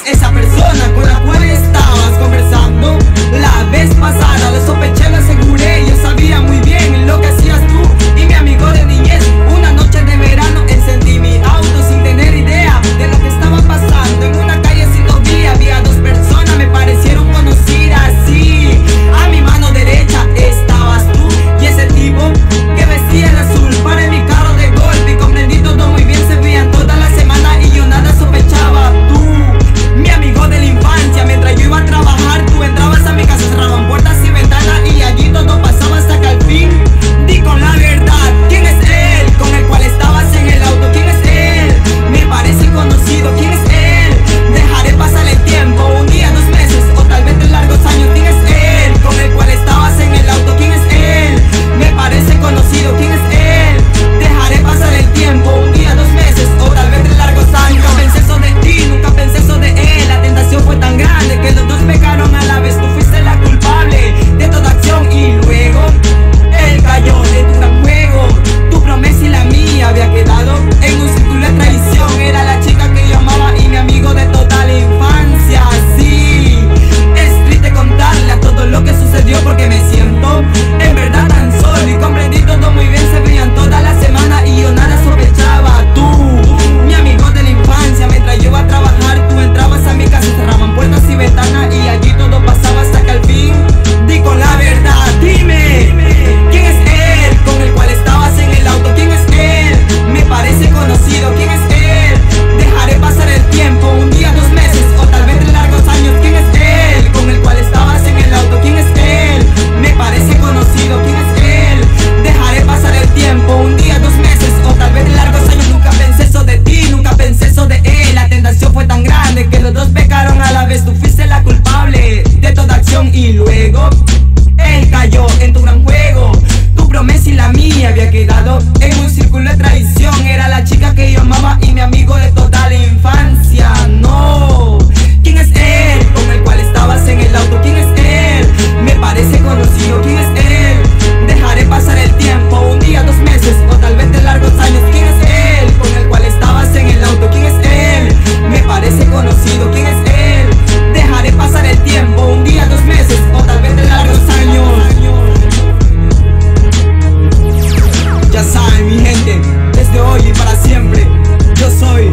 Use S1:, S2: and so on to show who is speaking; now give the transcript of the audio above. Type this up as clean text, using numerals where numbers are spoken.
S1: esa persona con la cual estabas conversando la vez pasada. Lo sospeché, lo aseguré, yo sabía muy bien lo que hacías tú y mi amigo de niñez. Una noche de verano encendí mi auto sin tener idea de lo que estaba pasando. En una calle sin ciclovía había dos personas, me parecieron conocidas, sí. A mi mano derecha estabas tú y ese tipo que vestía el azul. Paré mi carro de golpe y comprendí todo muy bien. Se veían toda la semana y yo nada sospechaba. Tú, mi amigo de la infancia, mientras yo iba a trabajar, tú entrabas a mi casa, cerraban puertas y ventanas y allí todo pasaba hasta que al fin di con la verdad. ¿Quién es él con el cual estabas en el auto? ¿Quién es él? Me parece conocido. ¿Quién es él? Dejaré pasar el tiempo, un día, 2 meses o tal vez 3 largos años. ¿Quién es él con el cual estabas en el auto? ¿Quién es él? Me parece conocido. ¿Quién es él? Dejaré pasar el tiempo, un día, 2 meses o tal vez 3 largos años. Nunca pensé eso de ti, nunca pensé eso de él. La tentación fue tan grande que los dos pecaron a la vez. Tú fuiste la culpable de toda acción y luego él cayó de tu gran juego. Tu promesa y la mía había quedado en un círculo de traición. Era la chica que yo amaba y mi amigo de toda la infancia. Sí, es triste contarle a todo lo que sucedió porque me siento en verdad tan solo y comprendí todo muy bien. Se veían toda la semana y yo nada sospechaba. Tú, mi amigo de la infancia, mientras yo iba a trabajar, tú entrabas a mi casa, cerraban puertas y ventanas y allí todo pasaba hasta que al fin di con la verdad. Dime, ¿quién es él con el cual estabas en el auto? ¿Quién es él? Me parece conocido. ¿Quién es él? Dejaré pasar el tiempo, un día, 2 meses o tal vez 3 largos años. ¿Quién es él con el cual estabas en el auto? ¿Quién es él? Me parece conocido. ¿Quién es él? Dejaré pasar el tiempo, un día, 2 meses o tal vez 3 largos años. Nunca pensé eso de ti, nunca pensé eso de él. La tentación fue tan grande que los dos pecaron a la vez. Tú fuiste la culpable de toda acción y luego él cayó en tu gran juego. Tu promesa y la mía había quedado en un círculo de traición. Era la chica que yo amaba y mi amigo de toda la infancia. No, ¿quién es él con el cual estabas en el auto? ¿Quién es él? Me parece conocido. ¿Quién es él? Dejaré pasar el tiempo, un día, 2 meses o tal vez 3 largos años. ¿Quién es él con el cual estabas en el auto? ¿Quién es él? Me parece conocido. ¿Quién es él? Dejaré pasar el tiempo, un día, 2 meses o tal vez 3 largos años. Ya saben, mi gente, desde hoy y para siempre, yo soy